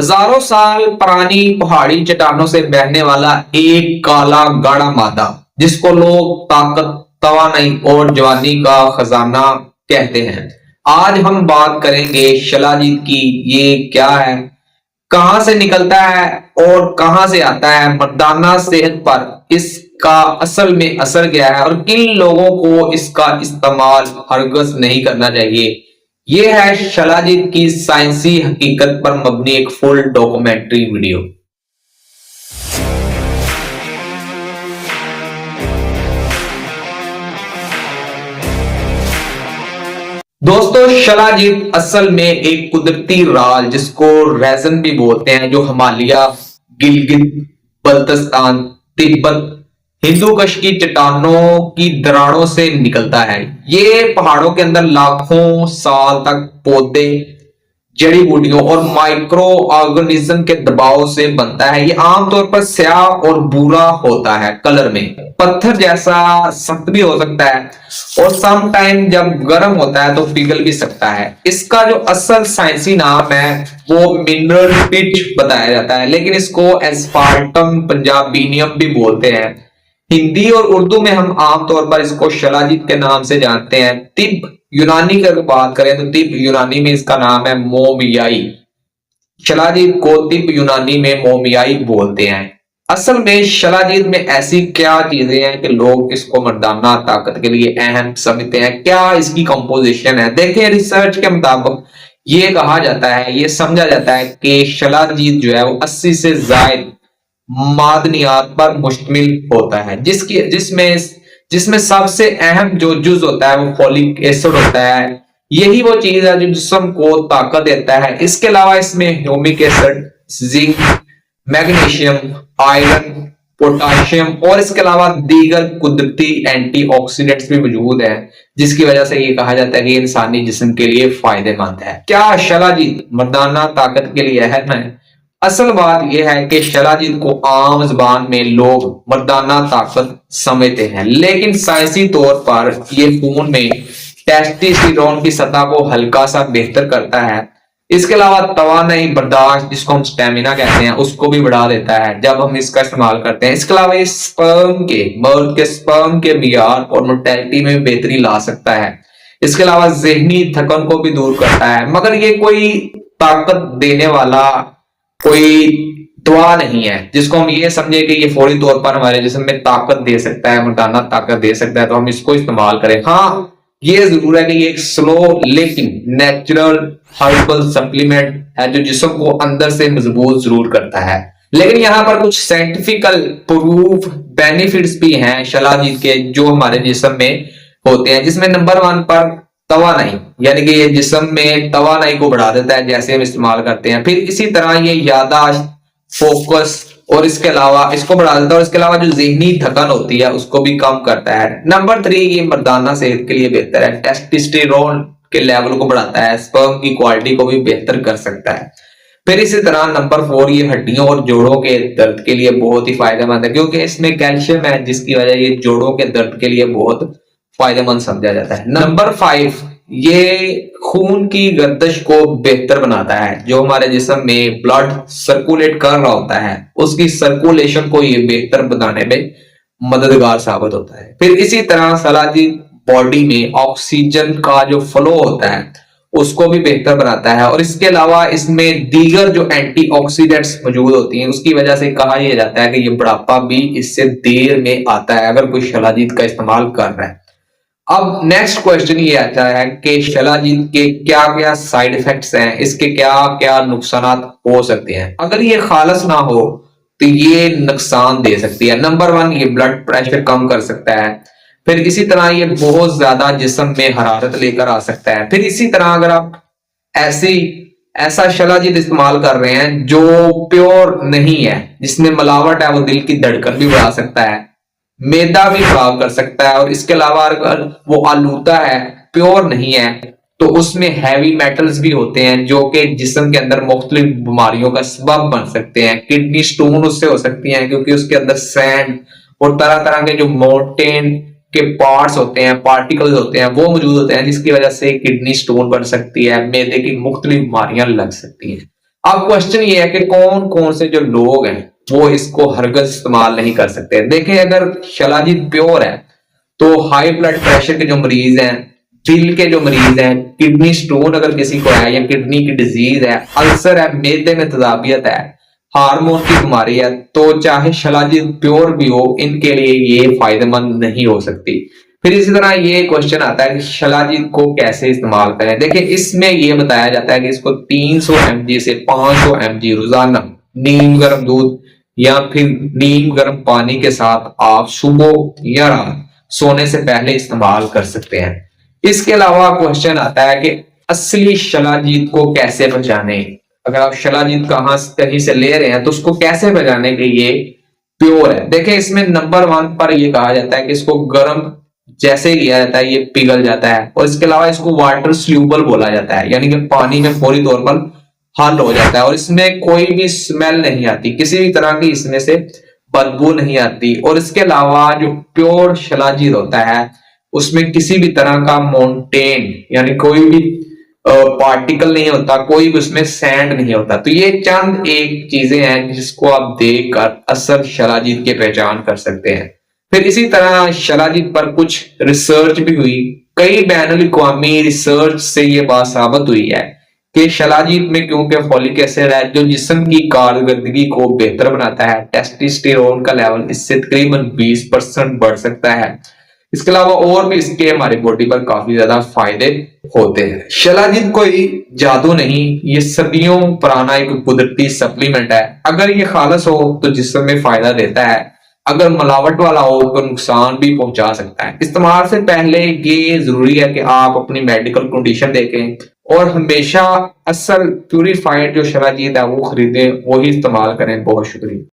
हजारों साल पुरानी पहाड़ी चट्टानों से बहने वाला एक काला गाढ़ा मादा जिसको लोग ताकत, तवानाई और जवानी का खजाना कहते हैं। आज हम बात करेंगे शिलाजीत की। ये क्या है, कहां से निकलता है और कहां से आता है, मर्दाना सेहत पर इसका असल में असर क्या है और किन लोगों को इसका इस्तेमाल हरगज नहीं करना चाहिए। ये है शिलाजीत की साइंसी हकीकत पर मबनी एक फुल डॉक्यूमेंट्री वीडियो। दोस्तों, शिलाजीत असल में एक कुदरती राल जिसको रेजन भी बोलते हैं, जो हिमालय, गिलगित बल्तिस्तान, तिब्बत, हिंदू कश की चट्टानों की दरारों से निकलता है। ये पहाड़ों के अंदर लाखों साल तक पौधे, जड़ी बूटियों और माइक्रो ऑर्गेनिज्म के दबाव से बनता है। ये आमतौर पर स्याह और भूरा होता है कलर में, पत्थर जैसा सख्त भी हो सकता है और सम टाइम जब गर्म होता है तो पिघल भी सकता है। इसका जो असल साइंसी नाम है वो मिनरल पिच बताया जाता है, लेकिन इसको एस्फाल्टम पंजाबीनियम भी बोलते हैं। हिंदी और उर्दू में हम आमतौर पर इसको शिलाजीत के नाम से जानते हैं। तिब्ब यूनानी की अगर बात करें तो तिब्ब यूनानी में इसका नाम है मोमियाई। शिलाजीत को तिब्ब यूनानी में मोमियाई बोलते हैं। असल में शिलाजीत में ऐसी क्या चीजें हैं कि लोग इसको मर्दाना ताकत के लिए अहम समझते हैं? क्या इसकी कंपोजिशन है? देखिए, रिसर्च के मुताबिक ये कहा जाता है, ये समझा जाता है कि शिलाजीत जो है वो 80 से ज्यादा मादनियात पर मुश्तमिल होता है, जिसमें सबसे अहम जो जुज होता है वो फोलिक एसिड होता है। यही वो चीज है जो जिस्म को ताकत देता है। इसके अलावा इसमें humic acid, zinc, magnesium, iron, potassium और इसके अलावा दीगर कुदरती एंटीऑक्सीडेंट्स भी मौजूद हैं, जिसकी वजह से ये कहा जाता है कि इंसानी जिस्म के लिए फायदेमंद है। क्या शिलाजीत मर्दाना ताकत के लिए अहम है? असल बात यह है कि शिलाजीत को आम जुबान में लोग मर्दाना ताकत समझते हैं, लेकिन साइंसी तौर पर यह खून में टेस्टोस्टेरोन की सतह को हल्का सा बेहतर करता है। इसके अलावा तवानाई बर्दाश्त, जिसको हम स्टेमिना कहते हैं, उसको भी बढ़ा देता है जब हम इसका इस्तेमाल करते हैं। इसके अलावा ये मर्द के स्पर्म के मियार और मोर्टेलिटी में बेहतरी ला सकता है। इसके अलावा जहनी थकन को भी दूर करता है, मगर ये कोई ताकत देने वाला कोई दवा नहीं है जिसको हम ये समझे कि ये फौरी तौर पर हमारे जिस्म में ताकत दे सकता है, मर्दाना ताकत दे सकता है, तो हम इसको इस्तेमाल करें। हाँ, ये जरूर है कि ये एक स्लो लेकिन नेचुरल हर्बल सप्लीमेंट है जो जिस्म को अंदर से मजबूत जरूर करता है। लेकिन यहाँ पर कुछ साइंटिफिकल प्रूफ बेनिफिट्स भी हैं शिलाजीत के जो हमारे जिस्म में होते हैं, जिसमें नंबर 1 पर तवानाई, यानी कि ये जिस्म में तवानाई को बढ़ा देता है जैसे हम इस्तेमाल करते हैं। फिर इसी तरह ये यादाश्त, फोकस और इसके अलावा इसको बढ़ा देता है और इसके अलावा जो जहनी थकन होती है उसको भी कम करता है। नंबर 3, ये मर्दाना सेहत के लिए बेहतर है, टेस्टोस्टेरोन के लेवल को बढ़ाता है, स्पर्म की क्वालिटी को भी बेहतर कर सकता है। फिर इसी तरह नंबर 4, ये हड्डियों और जोड़ों के दर्द के लिए बहुत ही फायदेमंद है, क्योंकि इसमें कैल्शियम है, जिसकी वजह ये जोड़ों के दर्द के लिए बहुत फायदेमंद समझा जाता है। नंबर 5, ये खून की गर्दिश को बेहतर बनाता है। जो हमारे जिस्म में ब्लड सर्कुलेट कर रहा होता है उसकी सर्कुलेशन को ये बेहतर बनाने में मददगार साबित होता है। फिर इसी तरह शिलाजीत बॉडी में ऑक्सीजन का जो फ्लो होता है उसको भी बेहतर बनाता है और इसके अलावा इसमें दीगर जो एंटीऑक्सीडेंट्स मौजूद होती हैं उसकी वजह से कहा यह जाता है कि ये बुढ़ापा भी इससे देर में आता है अगर कोई शिलाजीत का इस्तेमाल कर रहा है। अब नेक्स्ट क्वेश्चन ये आता है कि शिलाजीत के क्या क्या साइड इफेक्ट्स हैं, इसके क्या क्या नुकसान हो सकते हैं। अगर ये खालस ना हो तो ये नुकसान दे सकती है। नंबर 1, ये ब्लड प्रेशर कम कर सकता है। फिर इसी तरह ये बहुत ज्यादा जिस्म में हरारत लेकर आ सकता है। फिर इसी तरह अगर आप ऐसा शिलाजीत इस्तेमाल कर रहे हैं जो प्योर नहीं है, जिसमें मिलावट है, वो दिल की धड़कन भी बढ़ा सकता है, मैदा भी खराब कर सकता है और इसके अलावा अगर वो आलूदा है, प्योर नहीं है, तो उसमें हैवी मेटल्स भी होते हैं जो कि जिस्म के अंदर मुख्तलिफ बीमारियों का सबब बन सकते हैं। किडनी स्टोन उससे हो सकती हैं क्योंकि उसके अंदर सैंड और तरह तरह के जो मोर्टेन के पार्ट्स होते हैं, पार्टिकल्स होते हैं, वो मौजूद होते हैं, जिसकी वजह से किडनी स्टोन बन सकती है, मैदे की मुख्तलिफ बीमारियां लग सकती हैं। अब क्वेश्चन ये है कि कौन कौन से जो लोग हैं वो इसको हरगज इस्तेमाल नहीं कर सकते। देखिए, अगर शिलाजीत प्योर है तो हाई ब्लड प्रेशर के जो मरीज हैं, दिल के जो मरीज हैं, किडनी स्टोन अगर किसी को है या किडनी की डिजीज है, अल्सर है, मैदे में तदाबियत है, हार्मोन की बीमारी है, तो चाहे शिलाजीत प्योर भी हो, इनके लिए ये फायदेमंद नहीं हो सकती। फिर इसी तरह ये क्वेश्चन आता है कि शिलाजीत को कैसे इस्तेमाल करें। देखिए, इसमें ये बताया जाता है कि इसको 300 mg से 500 mg रोजाना नीम गर्म दूध या फिर नीम गर्म पानी के साथ आप सुबह या रात सोने से पहले इस्तेमाल कर सकते हैं। इसके अलावा क्वेश्चन आता है कि असली शिलाजीत को कैसे पहचाने। अगर आप शिलाजीत कहीं से ले रहे हैं तो उसको कैसे पहचाने कि ये प्योर है। देखिए, इसमें नंबर 1 पर यह कहा जाता है कि इसको गर्म जैसे किया जाता है ये पिघल जाता है, और इसके अलावा इसको वाटर स्ल्यूबल बोला जाता है, यानी कि पानी में फौरी तौर पर हल हो जाता है, और इसमें कोई भी स्मेल नहीं आती, किसी भी तरह की इसमें से बदबू नहीं आती। और इसके अलावा जो प्योर शिलाजीत होता है उसमें किसी भी तरह का मोन्टेन यानी कोई भी पार्टिकल नहीं होता, कोई भी उसमें सैंड नहीं होता। तो ये चंद एक चीजें हैं जिसको आप देखकर असल शिलाजीत की पहचान कर सकते हैं। फिर इसी तरह शिलाजीत पर कुछ रिसर्च भी हुई, कई बैनुल अक़वामी रिसर्च से ये बात साबित हुई है कि शिलाजीत में क्योंकि फॉलिक एसिड है जो जिस्म की कारकर्दगी को बेहतर बनाता है, टेस्टोस्टेरोन का लेवल इससे तकरीबन 20% बढ़ सकता है। इसके अलावा और भी इसके हमारी बॉडी पर काफी ज्यादा फायदे होते हैं। शिलाजीत कोई जादू नहीं, ये सदियों पुराना एक कुदरती सप्लीमेंट है। अगर ये खालस हो तो जिस्म में फायदा देता है, अगर मिलावट वाला हो तो नुकसान भी पहुंचा सकता है। इस्तेमाल से पहले ये जरूरी है कि आप अपनी मेडिकल कंडीशन देखें और हमेशा असल प्यूरिफाइड जो शिलाजीत है वो खरीदें, वही इस्तेमाल करें। बहुत शुक्रिया।